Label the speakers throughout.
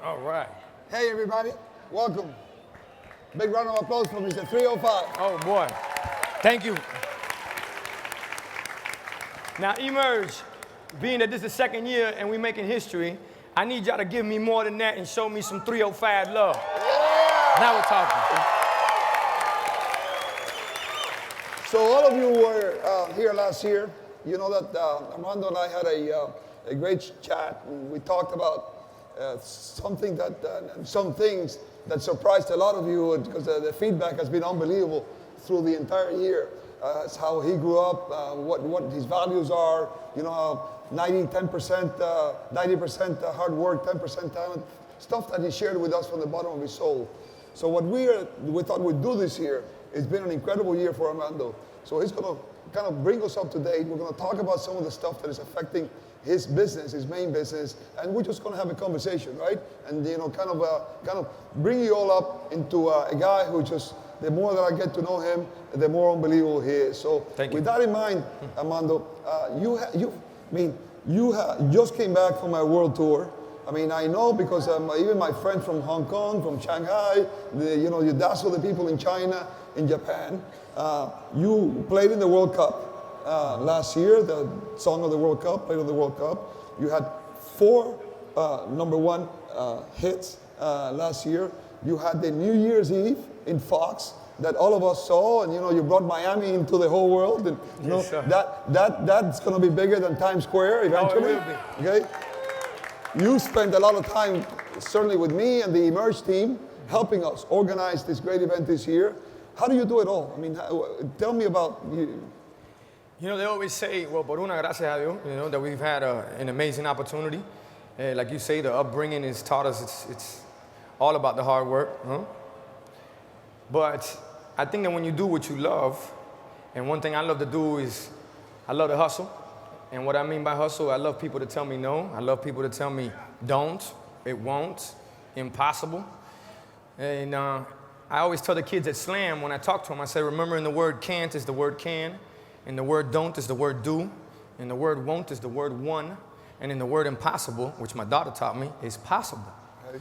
Speaker 1: All right.
Speaker 2: Hey, everybody. Welcome. Big round of applause for Mr. 305.
Speaker 1: Oh, boy. Thank you. Now, Emerge, being that this is the second year and we're making history, I need y'all to give me more than that and show me some 305 love.
Speaker 2: Yeah.
Speaker 1: Now we're talking.
Speaker 2: So all of you were here last year. You know that Armando and I had a great chat. And we talked about some things that surprised a lot of you because the feedback has been unbelievable through the entire year. It's how he grew up, what his values are, you know, how 90% hard work, 10% talent, stuff that he shared with us from the bottom of his soul. So what we thought we'd do this year, it's been an incredible year for Armando. So he's going to kind of bring us up to date. We're going to talk about some of the stuff that is affecting his business, his main business, and we're just going to have a conversation, right? And you know, kind of bring you all up into a guy who just, the more that I get to know him, the more unbelievable he is. So with that in mind, Armando, you just came back from a world tour. I mean, I know because even my friends from Hong Kong, from Shanghai, you dazzle the people in China, in Japan. You played in the World Cup last year, the song of the World Cup, played on the World Cup. You had 4 #1 hits last year. You had the New Year's Eve in Fox that all of us saw, and you brought Miami into the whole world, and
Speaker 1: Yes, sir.
Speaker 2: that's going to be bigger than Times Square eventually.
Speaker 1: Oh, it will be.
Speaker 2: Okay. You spent a lot of time, certainly with me and the Emerge team, helping us organize this great event this year. How do you do it all? I mean, tell me about you.
Speaker 1: You know, they always say, well, por una gracias a Dios, that we've had an amazing opportunity. Like you say, the upbringing has taught us it's all about the hard work. Huh? But I think that when you do what you love, and one thing I love to do is I love to hustle. And what I mean by hustle, I love people to tell me no. I love people to tell me don't, it won't, impossible. And I always tell the kids at Slam when I talk to them, I say, remember in the word can't is the word can, and the word don't is the word do, and the word won't is the word won, and in the word impossible, which my daughter taught me, is possible.
Speaker 2: Okay.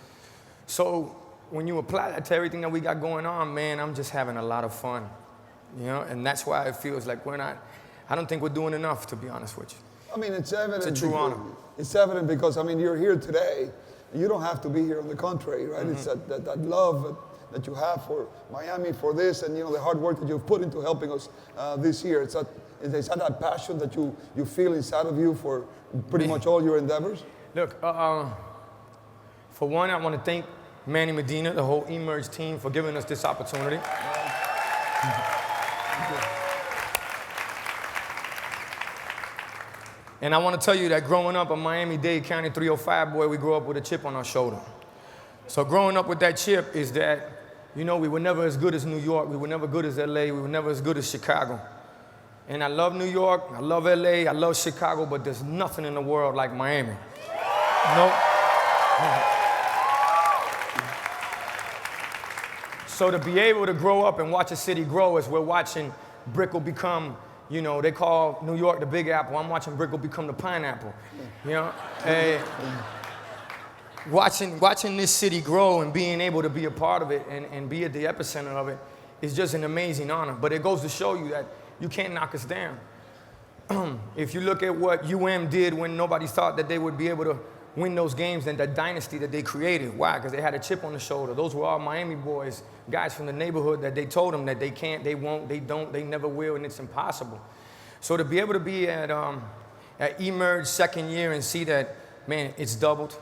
Speaker 1: So when you apply that to everything that we got going on, man, I'm just having a lot of fun. And that's why it feels like I don't think we're doing enough, to be honest with you.
Speaker 2: I mean, it's evident.
Speaker 1: It's a true honor.
Speaker 2: It's evident because, I mean, you're here today. You don't have to be here, on the contrary, right? Mm-hmm. It's that love that you have for Miami, for this, and, the hard work that you've put into helping us this year. It's that passion that you feel inside of you for pretty much all your endeavors?
Speaker 1: Look, for one, I want to thank Manny Medina, the whole Emerge team, for giving us this opportunity. And I want to tell you that growing up a Miami-Dade County 305 boy, we grew up with a chip on our shoulder. So growing up with that chip is that, we were never as good as New York, we were never good as LA, we were never as good as Chicago. And I love New York, I love LA, I love Chicago, but there's nothing in the world like Miami. No. So to be able to grow up and watch a city grow as we're watching Brickell become, they call New York the Big Apple. I'm watching Brickell become the pineapple. Watching this city grow and being able to be a part of it and be at the epicenter of it is just an amazing honor. But it goes to show you that you can't knock us down. If you look at what did when nobody thought that they would be able to win those games and the dynasty that they created. Why? Because they had a chip on the shoulder. Those were all Miami boys, guys from the neighborhood that they told them that they can't, they won't, they don't, they never will, and it's impossible. So to be able to be at Emerge second year and see that, man, it's doubled.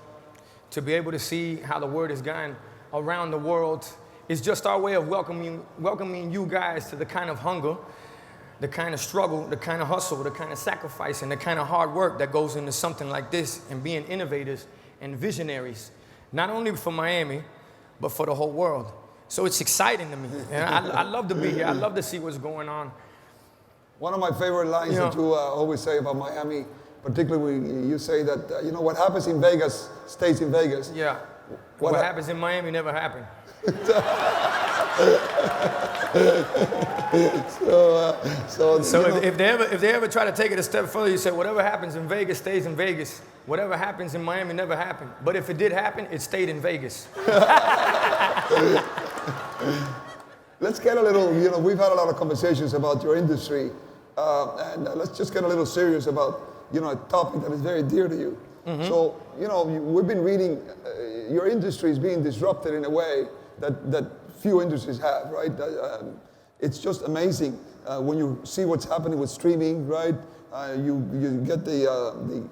Speaker 1: To be able to see how the word has gone around the world is just our way of welcoming you guys to the kind of hunger, the kind of struggle, the kind of hustle, the kind of sacrifice, and the kind of hard work that goes into something like this and being innovators and visionaries, not only for Miami, but for the whole world. So it's exciting to me. I love to be here. I love to see what's going on.
Speaker 2: One of my favorite lines that you always say about Miami, particularly when you say that, what happens in Vegas stays in Vegas.
Speaker 1: Yeah. What happens in Miami never happened. So if they ever try to take it a step further, you say whatever happens in Vegas stays in Vegas. Whatever happens in Miami never happened. But if it did happen, it stayed in Vegas.
Speaker 2: Let's get a little, we've had a lot of conversations about your industry, and let's just get a little serious about, a topic that is very dear to you. Mm-hmm. So, we've been reading, your industry is being disrupted in a way that few industries have, right? It's just amazing when you see what's happening with streaming, right? You get the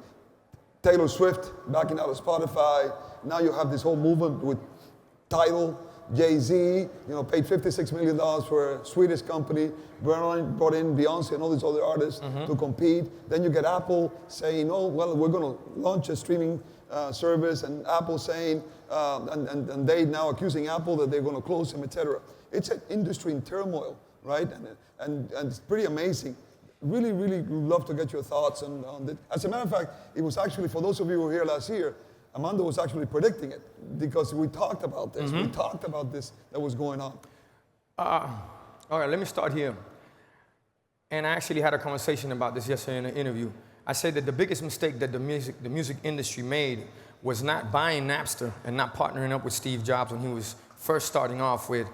Speaker 2: Taylor Swift backing out of Spotify. Now you have this whole movement with Tidal. Jay-Z, paid $56 million for a Swedish company, brought in Beyonce and all these other artists to compete. Then you get Apple saying, oh, well, we're going to launch a streaming service, and Apple saying, and they now accusing Apple that they're going to close him, etc. It's an industry in turmoil, right? And it's pretty amazing. Really, really love to get your thoughts on that. As a matter of fact, it was actually, for those of you who were here last year, Armando was actually predicting it because we talked about this. We talked about this that was going on.
Speaker 1: All right, let me start here. And I actually had a conversation about this yesterday in an interview. I said that the biggest mistake that the music industry made was not buying Napster and not partnering up with Steve Jobs when he was first starting off with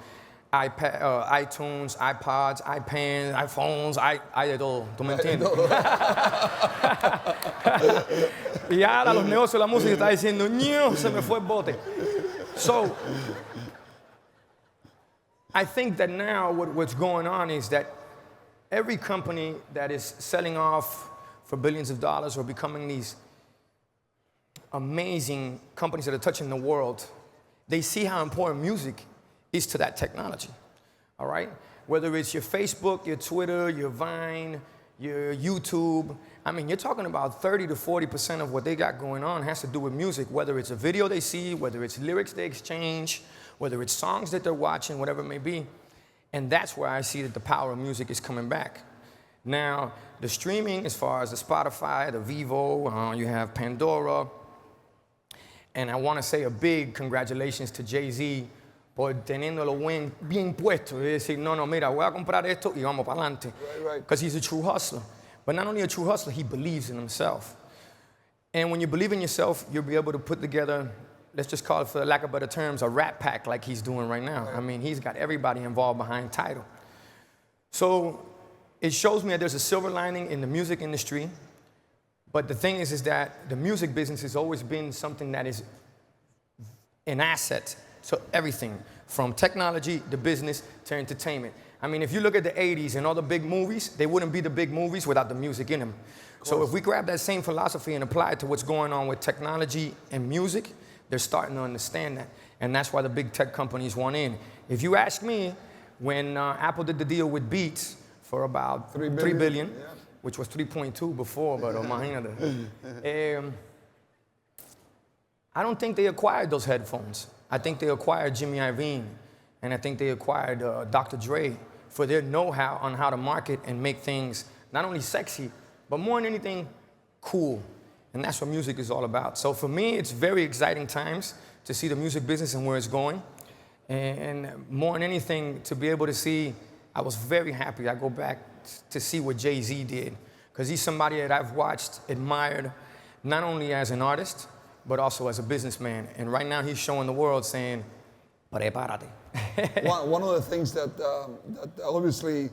Speaker 1: iTunes, iPods, iPads, iPhones, hay de todo, ¿tú me entiendes? Y ahora los negocios de la música están diciendo, ¡ño! Se me fue el bote. So, I think that now what's going on is that every company that is selling off for billions of dollars or becoming these amazing companies that are touching the world, they see how important music is to that technology, all right? Whether it's your Facebook, your Twitter, your Vine, your YouTube. I mean, you're talking about 30 to 40% of what they got going on has to do with music, whether it's a video they see, whether it's lyrics they exchange, whether it's songs that they're watching, whatever it may be. And that's where I see that the power of music is coming back. Now, the streaming, as far as the Spotify, the Vivo, you have Pandora. And I want to say a big congratulations to Jay-Z por teniéndolo bien puesto. Es decir, no, mira, voy a comprar esto y vamos para adelante.
Speaker 2: Right.
Speaker 1: Because he's a true hustler. But not only a true hustler, he believes in himself. And when you believe in yourself, you'll be able to put together, let's just call it, for lack of better terms, a rat pack like he's doing right now. Right. I mean, he's got everybody involved behind Tidal. So it shows me that there's a silver lining in the music industry. But the thing is that the music business has always been something that is an asset to everything, from technology to business to entertainment. I mean, if you look at the 80s and all the big movies, they wouldn't be the big movies without the music in them. So if we grab that same philosophy and apply it to what's going on with technology and music, they're starting to understand that. And that's why the big tech companies want in. If you ask me, when Apple did the deal with Beats for about $3 billion, yeah, which was 3.2 before, but imagínate. I don't think they acquired those headphones. I think they acquired Jimmy Iovine, and I think they acquired Dr. Dre for their know-how on how to market and make things not only sexy, but more than anything, cool. And that's what music is all about. So for me, it's very exciting times to see the music business and where it's going. And more than anything, to be able to see, I was very happy. I go back to see what Jay-Z did, because he's somebody that I've watched, admired, not only as an artist, but also as a businessman. And right now he's showing the world saying, prepárate.
Speaker 2: One of the things that obviously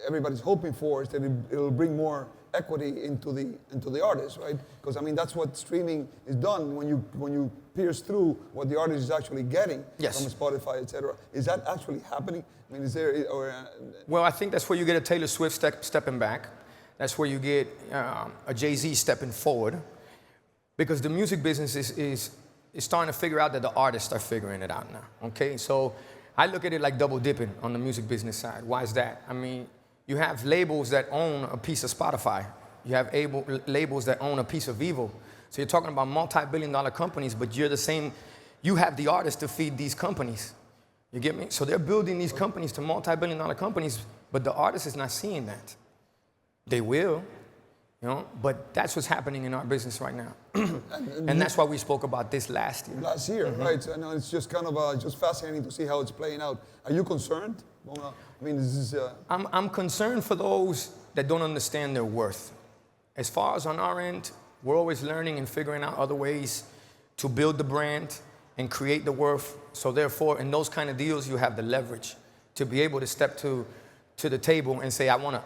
Speaker 2: everybody's hoping for is that it'll bring more equity into the artist, right? Because I mean that's what streaming is done when you pierce through what the artist is actually getting from Spotify, etc. Is that actually happening? I mean, is there
Speaker 1: Well, I think that's where you get a Taylor Swift stepping back. That's where you get a Jay-Z stepping forward. Because the music business is starting to figure out that the artists are figuring it out now, okay? So I look at it like double dipping on the music business side. Why is that? I mean, you have labels that own a piece of Spotify. You have labels that own a piece of Vivo. So you're talking about multi-billion-dollar companies, but you have the artists to feed these companies. You get me? So they're building these companies to multi-billion-dollar companies, but the artist is not seeing that. They will. You You know? But that's what's happening in our business right now. And that's why we spoke about this last year.
Speaker 2: Last year, right? So, and it's just kind of just fascinating to see how it's playing out. Are you concerned? I mean, this is...
Speaker 1: I'm concerned for those that don't understand their worth. As far as on our end, we're always learning and figuring out other ways to build the brand and create the worth. So therefore, in those kind of deals, you have the leverage to be able to step to the table and say, I want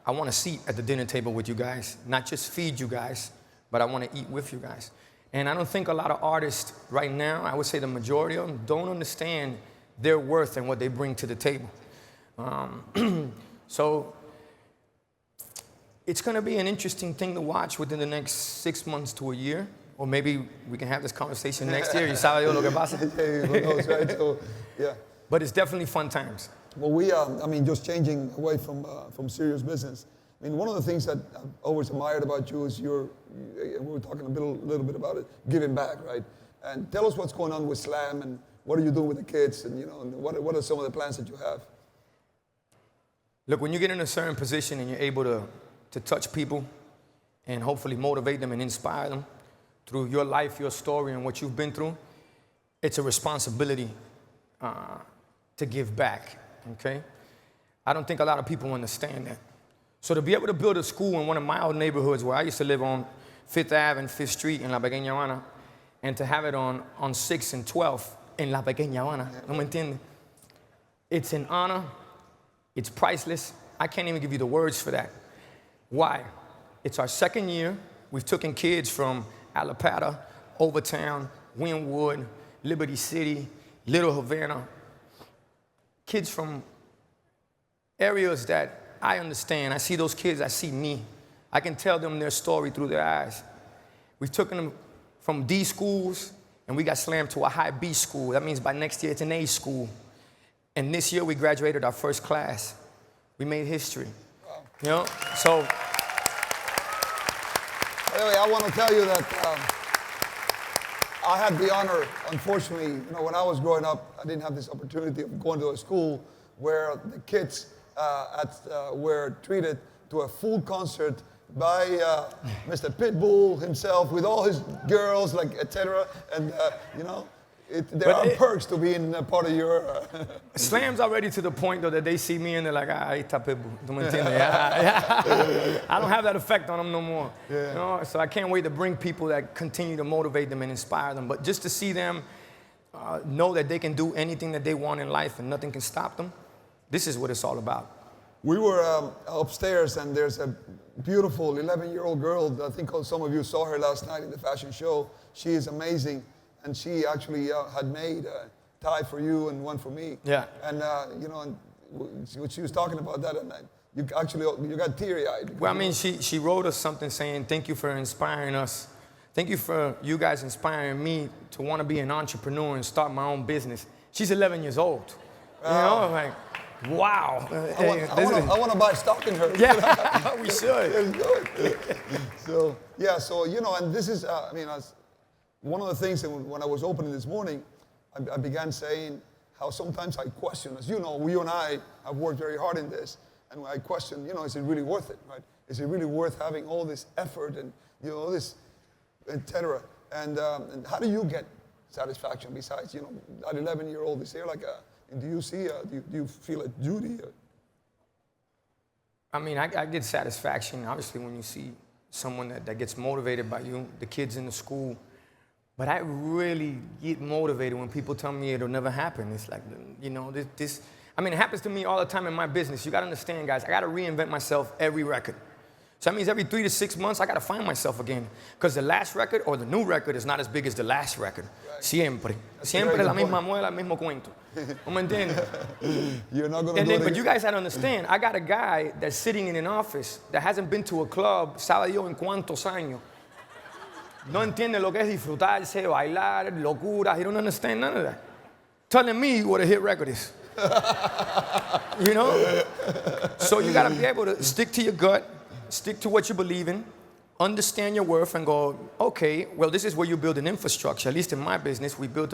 Speaker 1: a seat at the dinner table with you guys, not just feed you guys, but I want to eat with you guys. And I don't think a lot of artists right now, I would say the majority of them, don't understand their worth and what they bring to the table. So it's going to be an interesting thing to watch within the next 6 months to a year. Or maybe we can have this conversation next year. You sabe lo que pasa?
Speaker 2: Yeah, who knows, right? So, yeah.
Speaker 1: But it's definitely fun times.
Speaker 2: Well, I mean, just changing away from serious business. I mean, one of the things that I've always admired about you is we were talking a little bit about it, giving back, right? And tell us what's going on with Slam and what are you doing with the kids and, and what are some of the plans that you have?
Speaker 1: Look, when you get in a certain position and you're able to touch people and hopefully motivate them and inspire them through your life, your story, and what you've been through, it's a responsibility to give back, okay? I don't think a lot of people understand that. So to be able to build a school in one of my old neighborhoods where I used to live on 5th Ave and 5th Street in La Pequeña Habana, and to have it on 6th and 12th in La Pequeña Habana, ¿no me entiende? It's an honor. It's priceless. I can't even give you the words for that. Why? It's our second year. We've taken kids from Alapata, Overtown, Wynwood, Liberty City, Little Havana. Kids from areas that I understand. I see those kids, I see me. I can tell them their story through their eyes. We've taken them from D schools, and we got slammed to a high B school. That means by next year, it's an A school. And this year, we graduated our first class. We made history. Wow. You know, so.
Speaker 2: Anyway, I want to tell you that I had the honor, unfortunately, when I was growing up, I didn't have this opportunity of going to a school where the kids were treated to a full concert by Mr. Pitbull himself with all his girls, like, etc. And, there are perks to being a part of your...
Speaker 1: Slam's already to the point, though, that they see me and they're like, ahí está Pitbull. ¿Tú me entiendes? I don't have that effect on them no more. Yeah. You know? So I can't wait to bring people that continue to motivate them and inspire them. But just to see them know that they can do anything that they want in life and nothing can stop them, this is what it's all about.
Speaker 2: We were upstairs, and there's a beautiful 11-year-old girl. I think some of you saw her last night in the fashion show. She is amazing. And she actually had made a tie for you and one for me.
Speaker 1: Yeah.
Speaker 2: And, and she was talking about that, and you got teary-eyed.
Speaker 1: Well, I mean, she wrote us something saying, thank you for inspiring us. Thank you for you guys inspiring me to want to be an entrepreneur and start my own business. She's 11 years old. You know, like, wow.
Speaker 2: I want to buy stock in her.
Speaker 1: Yeah, we should.
Speaker 2: It's good. So, yeah, and this is, one of the things that when I was opening this morning, I began saying how sometimes I question, as you know, you and I have worked very hard in this, and I question, is it really worth it, right? Is it really worth having all this effort and, this, et cetera? And how do you get satisfaction besides, that 11-year-old? Is there like do you see, do you feel a duty?
Speaker 1: I mean, I get satisfaction, obviously, when you see someone that gets motivated by you, the kids in the school. But I really get motivated when people tell me it'll never happen. It's like, it happens to me all the time in my business. You got to understand, guys, I got to reinvent myself every record. So that means every 3 to 6 months, I got to find myself again. Because the last record or the new record is not as big as the last record. Right. Siempre. Siempre la misma muela, el mismo cuento. ¿No me entiendes?
Speaker 2: You're not going to do it.
Speaker 1: But you guys got to understand, I got a guy that's sitting in an office that hasn't been to a club, sabe Dios en cuántos años. No entiende lo que es disfrutarse, bailar, locuras. He don't understand none of that. Telling me what a hit record is. So you got to be able to stick to your gut, stick to what you believe in, understand your worth, and go, okay, well, this is where you build an infrastructure. At least in my business, we built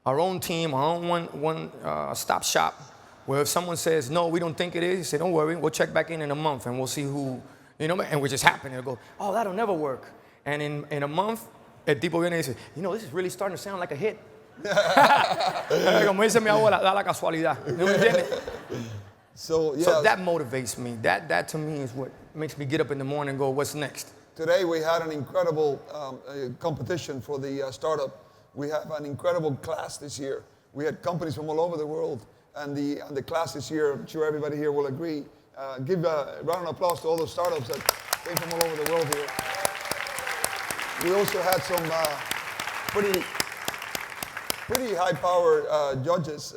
Speaker 1: our own team, our own one-stop shop, where if someone says, no, we don't think it is, you say, don't worry, we'll check back in a month, and we'll see who You know, and we just happen to go, oh, that'll never work. And in a month, el tipo viene y dice, you know, this is really starting to sound like a hit. Como dice mi abuela, da la casualidad. ¿No me entiendes?
Speaker 2: So, yeah.
Speaker 1: So that motivates me. That to me is what makes me get up in the morning and go, what's next?
Speaker 2: Today we had an incredible competition for the startup. We have an incredible class this year. We had companies from all over the world, and the class this year, I'm sure everybody here will agree. Give a round of applause to all those startups that came from all over the world here. We also had some pretty high-powered judges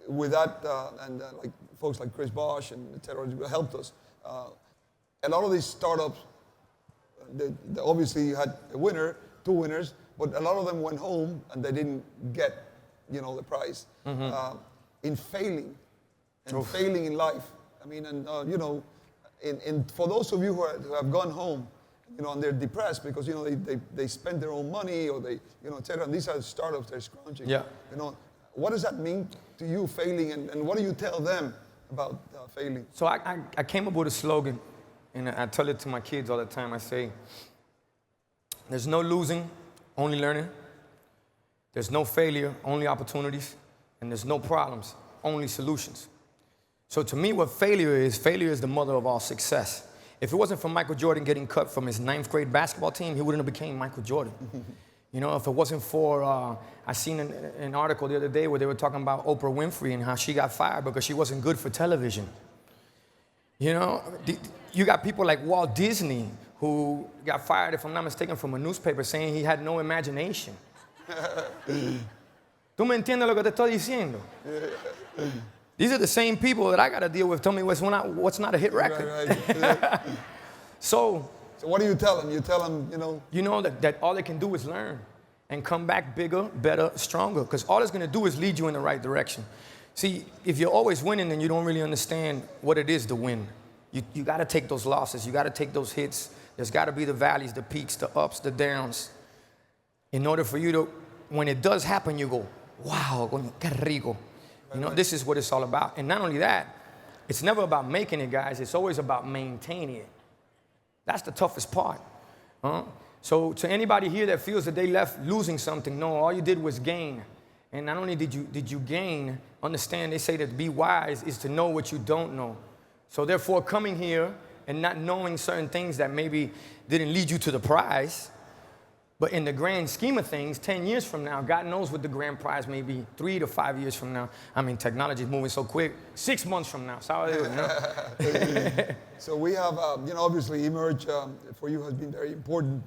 Speaker 2: with that, and like folks like Chris Bosch and et cetera, who helped us. A lot of these startups, they obviously had a winner, 2 winners, but a lot of them went home and they didn't get, the prize. In failing, and failing in life. I mean, and for those of you who have gone home, and they're depressed because they spend their own money or they, et cetera. And these are startups they're scrounging.
Speaker 1: Yeah.
Speaker 2: What does that mean to you, failing, and what do you tell them about failing?
Speaker 1: So I came up with a slogan, and I tell it to my kids all the time. I say, there's no losing, only learning. There's no failure, only opportunities. And there's no problems, only solutions. So to me, what failure is the mother of all success. If it wasn't for Michael Jordan getting cut from his 9th grade basketball team, he wouldn't have became Michael Jordan. If it wasn't for, I seen an article the other day where they were talking about Oprah Winfrey and how she got fired because she wasn't good for television. You got people like Walt Disney who got fired, if I'm not mistaken, from a newspaper saying he had no imagination. ¿Tú me entiendes lo que te estoy diciendo? These are the same people that I got to deal with. Tell me what's not a hit record.
Speaker 2: Right.
Speaker 1: So
Speaker 2: what do you tell them? You tell them,
Speaker 1: that all they can do is learn and come back bigger, better, stronger. Because all it's going to do is lead you in the right direction. See, if you're always winning, then you don't really understand what it is to win. You got to take those losses. You got to take those hits. There's got to be the valleys, the peaks, the ups, the downs. In order for you to, when it does happen, you go, wow, qué rico. This is what it's all about. And not only that, it's never about making it, guys. It's always about maintaining it. That's the toughest part. So to anybody here that feels that they left losing something, no, all you did was gain. And not only did you gain, understand they say that to be wise is to know what you don't know. So therefore, coming here and not knowing certain things that maybe didn't lead you to the prize, but in the grand scheme of things, 10 years from now, God knows what the grand prize may be, 3 to 5 years from now. I mean, technology is moving so quick. 6 months from now.
Speaker 2: So we have, obviously, Emerge for you has been very important.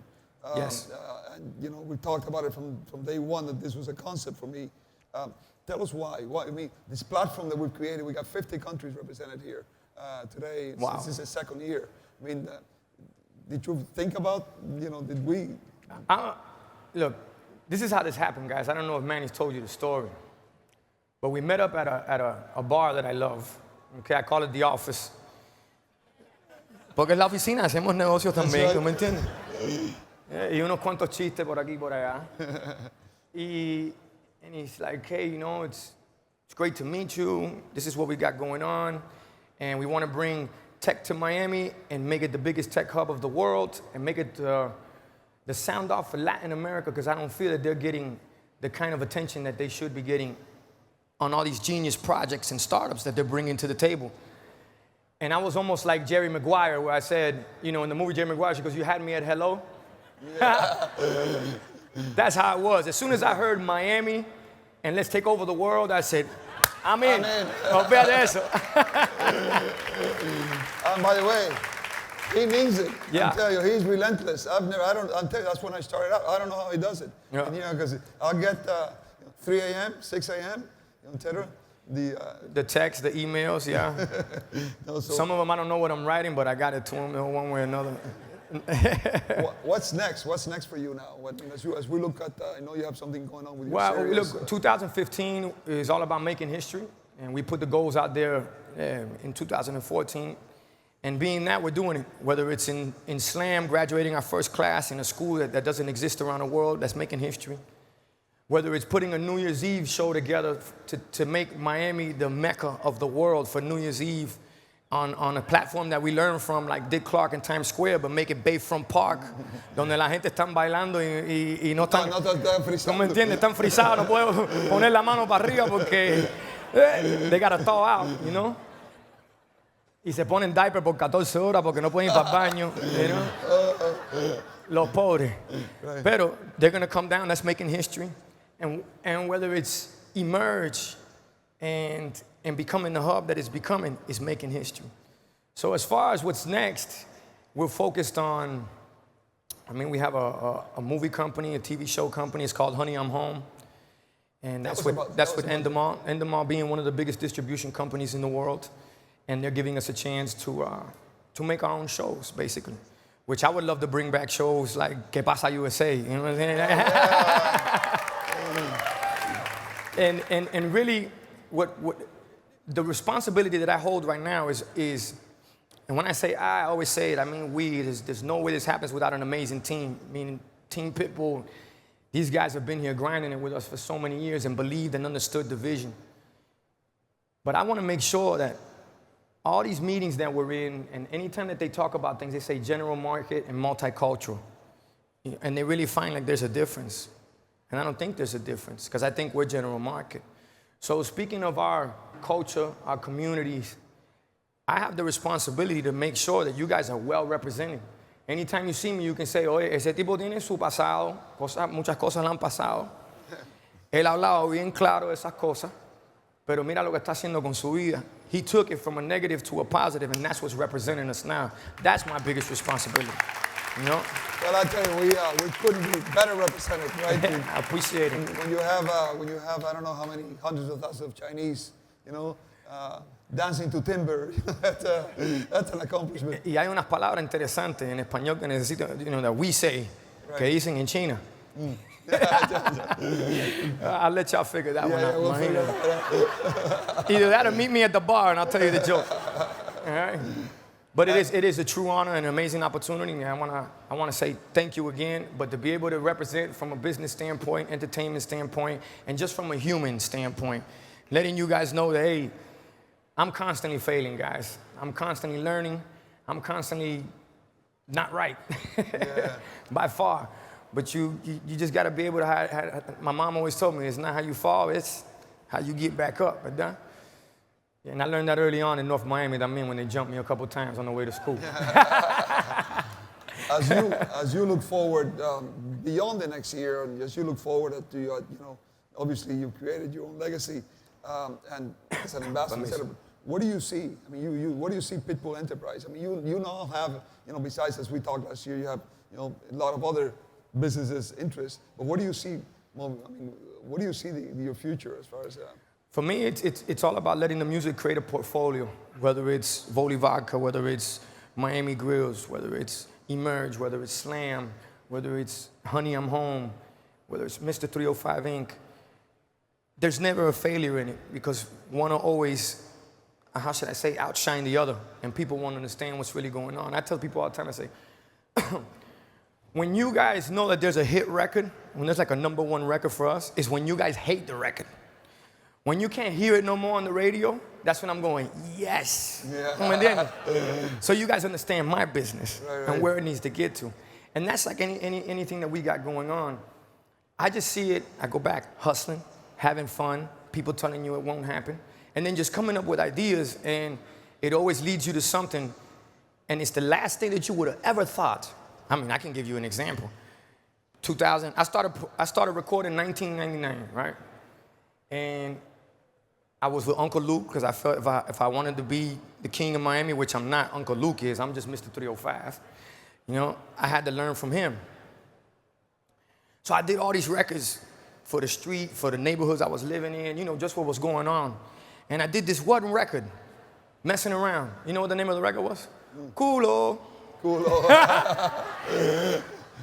Speaker 1: Yes.
Speaker 2: And, we talked about it from day one that this was a concept for me. Tell us why. I mean, this platform that we've created, we got 50 countries represented here today.
Speaker 1: Wow.
Speaker 2: This is the second year. I mean, did you think about, did we...
Speaker 1: Look, this is how this happened, guys. I don't know if Manny's told you the story. But we met up at a bar that I love. Okay, I call it The Office. Porque en la oficina hacemos negocios también, ¿tú me entiendes? Y unos cuantos chistes por aquí y por allá. And he's like, hey, it's great to meet you. This is what we got going on. And we want to bring tech to Miami and make it the biggest tech hub of the world and make it the sound off for Latin America, because I don't feel that they're getting the kind of attention that they should be getting on all these genius projects and startups that they're bringing to the table. And I was almost like Jerry Maguire, where I said, in the movie Jerry Maguire, she goes, you had me at hello? Yeah. That's how it was. As soon as I heard Miami and let's take over the world, I said, I'm in. Olvídate de eso.
Speaker 2: And by the way, he means it.
Speaker 1: Yeah.
Speaker 2: I tell you, he's relentless. I'll tell you, that's when I started out. I don't know how he does it.
Speaker 1: Yeah.
Speaker 2: Because I'll get 3 a.m., 6 a.m., etc.
Speaker 1: The texts, the emails, yeah. Some of them, I don't know what I'm writing, but I got it to them one way or another.
Speaker 2: What's next? What's next for you now? As we look at, I know you have something going on with your series.
Speaker 1: Look, 2015 is all about making history, and we put the goals out there in 2014. And being that, we're doing it, whether it's in Slam, graduating our first class in a school that doesn't exist around the world, that's making history. Whether it's putting a New Year's Eve show together to make Miami the mecca of the world for New Year's Eve on a platform that we learn from, like Dick Clark in Times Square, but make it Bayfront Park, donde la gente están bailando y no están...
Speaker 2: No están frisados.
Speaker 1: ¿No me entiendes? Están frisados, no puedo poner la mano para arriba porque they got to thaw out, you know? Y se ponen diaper por 14 horas porque no pueden ir para el baño, you know? Los pobres.
Speaker 2: Right.
Speaker 1: Pero they're going to come down, that's making history. And whether it's emerge and becoming the hub that it's becoming, is making history. So as far as what's next, we're focused on, I mean, we have a movie company, a TV show company. It's called Honey, I'm Home. And that's with Endemol. Endemol being one of the biggest distribution companies in the world. And they're giving us a chance to make our own shows, basically. Which I would love to bring back shows like Que Pasa USA, you know what I'm saying? and really, what the responsibility that I hold right now is, and when I say I always say it, I mean we. There's no way this happens without an amazing team, meaning Team Pitbull. These guys have been here grinding it with us for so many years and believed and understood the vision. But I want to make sure that all these meetings that we're in, and anytime that they talk about things, they say general market and multicultural. And they really find like there's a difference. And I don't think there's a difference, because I think we're general market. So speaking of our culture, our communities, I have the responsibility to make sure that you guys are well represented. Anytime you see me, you can say, oye, ese tipo tiene su pasado, muchas cosas le han pasado. Él ha hablado bien claro de esas cosas, pero mira lo que está haciendo con su vida. He took it from a negative to a positive, and that's what's representing us now. That's my biggest responsibility, you know?
Speaker 2: Well, I tell you, we couldn't be better represented, right?
Speaker 1: I appreciate it.
Speaker 2: When you have, I don't know how many hundreds of thousands of Chinese, you know, dancing to timber, that's an accomplishment.
Speaker 1: Y hay unas palabras interesantes en español que necesito, you know, that we say, right, que dicen en China. I'll let y'all figure that one out.
Speaker 2: We'll figure that out.
Speaker 1: Either that or meet me at the bar and I'll tell you the joke. All right? But it is a true honor and an amazing opportunity. And I wanna say thank you again. But to be able to represent from a business standpoint, entertainment standpoint, and just from a human standpoint, letting you guys know that, hey, I'm constantly failing, guys. I'm constantly learning. I'm constantly not right, by far. But you just got to be able to, my mom always told me, it's not how you fall, it's how you get back up, ¿verdad? And I learned that early on in North Miami, when they jumped me a couple times on the way to school.
Speaker 2: As you look forward beyond the next year, and as you look forward to, you know, obviously you've created your own legacy, and as an ambassador, what do you see? I mean, what do you see Pitbull Enterprise? I mean, you now have, you know, besides, as we talked last year, you have, you know, a lot of other businesses' interests. But what do you see? Well, I mean, what do you see your future as far as?
Speaker 1: For me, it's all about letting the music create a portfolio. Whether it's Voli Vodka, whether it's Miami Grills, whether it's Emerge, whether it's Slam, whether it's Honey, I'm Home, whether it's Mr. 305 Inc. There's never a failure in it, because one will always, how should I say, outshine the other, and people won't understand what's really going on. I tell people all the time, I say, when you guys know that there's a hit record, when there's like a #1 record for us, is when you guys hate the record. When you can't hear it no more on the radio, that's when I'm going, yes. Yeah. So you guys understand my business, right, and where it needs to get to. And that's like anything that we got going on. I just see it, I go back, hustling, having fun, people telling you it won't happen, and then just coming up with ideas, and it always leads you to something, and it's the last thing that you would have ever thought. I mean, I can give you an example. 2000, I started recording in 1999, right? And I was with Uncle Luke, because I felt if I wanted to be the king of Miami, which I'm not, Uncle Luke is, I'm just Mr. 305, you know, I had to learn from him. So I did all these records for the street, for the neighborhoods I was living in, you know, just what was going on. And I did this one record, Messing Around. You know what the name of the record was? Culo.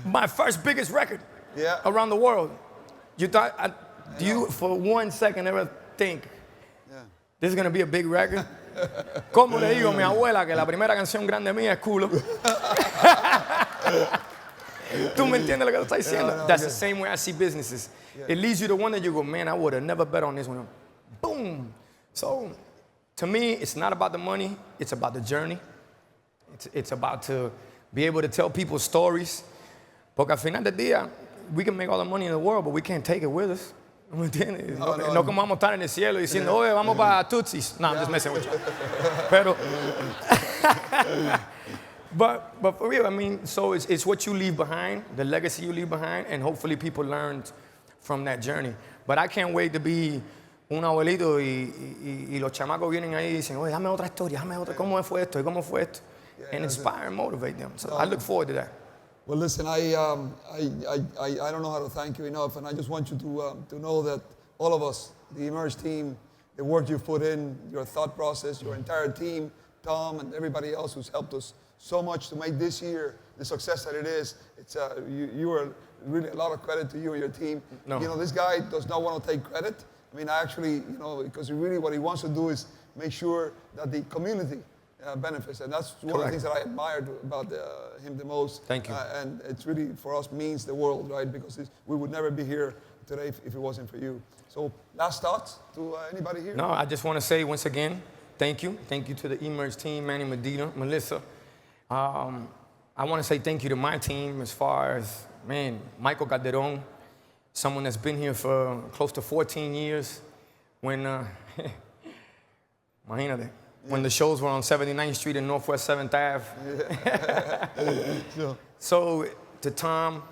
Speaker 1: My first biggest record around the world. You thought, do you for 1 second ever think this is going to be a big record? ¿Cómo le digo a mi abuela que la primera canción grande mía es Culo? ¿Tú me entiendes lo que estoy diciendo? No, that's the same way I see businesses. It leads you to one that you go, man, I would have never bet on this one. Boom. So to me, it's not about the money, it's about the journey. It's about to be able to tell people stories. Porque al final del día, we can make all the money in the world, but we can't take it with us. ¿Me entiendes? No como vamos a estar en el cielo diciendo, oye, vamos para Tutsis. No, I'm just messing with you. Pero, but for real, I mean, so it's what you leave behind, the legacy you leave behind, and hopefully people learn from that journey. But I can't wait to be un abuelito y los chamacos vienen ahí y dicen, oye, dame otra historia, dame otra, ¿cómo fue esto? ¿Y cómo fue esto? And inspire and motivate them. So I look forward to that.
Speaker 2: Well, listen, I don't know how to thank you enough, and I just want you to know that all of us, the Emerge team, the work you've put in, your thought process, your entire team, Tom and everybody else who's helped us so much to make this year the success that it is. It's you are really a lot of credit to you and your team.
Speaker 1: No.
Speaker 2: You know, this guy does not want to take credit. I mean, actually, you know, because really what he wants to do is make sure that the community benefits, and that's one of the things that I admired about him the most.
Speaker 1: Thank you.
Speaker 2: And it's really, for us, means the world, right? Because we would never be here today if it wasn't for you. So, last thoughts to anybody here?
Speaker 1: No, I just want to say once again, thank you. Thank you to the Emerge team, Manny, Medina, Melissa. I want to say thank you to my team as far as, man, Michael Calderon, someone that's been here for close to 14 years. When, imagínate. When the shows were on 79th Street and Northwest 7th Ave. So to Tom,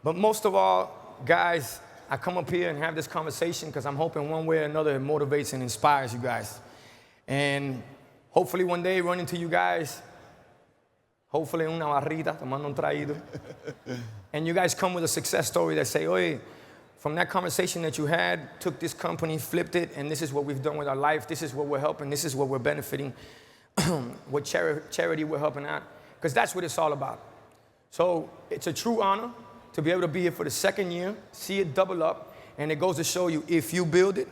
Speaker 1: but most of all, guys, I come up here and have this conversation because I'm hoping one way or another it motivates and inspires you guys. And hopefully one day run into you guys, hopefully una barrita, tomando un traído. And you guys come with a success story that say, oye, from that conversation that you had, took this company, flipped it, and this is what we've done with our life, this is what we're helping, this is what we're benefiting, what charity we're helping out, because that's what it's all about. So it's a true honor to be able to be here for the second year, see it double up, and it goes to show you, if you build it,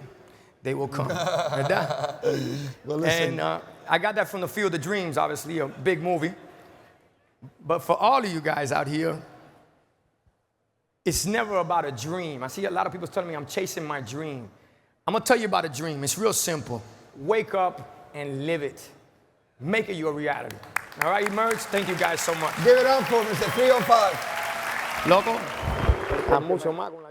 Speaker 1: they will come.
Speaker 2: Well, listen.
Speaker 1: And I got that from the Field of Dreams, obviously, a big movie. But for all of you guys out here, it's never about a dream. I see a lot of people telling me I'm chasing my dream. I'm going to tell you about a dream. It's real simple. Wake up and live it. Make it your reality. All right, Emerge? Thank you guys so much.
Speaker 2: Give it up for Mr. 305.
Speaker 1: Loco, a mucho más con la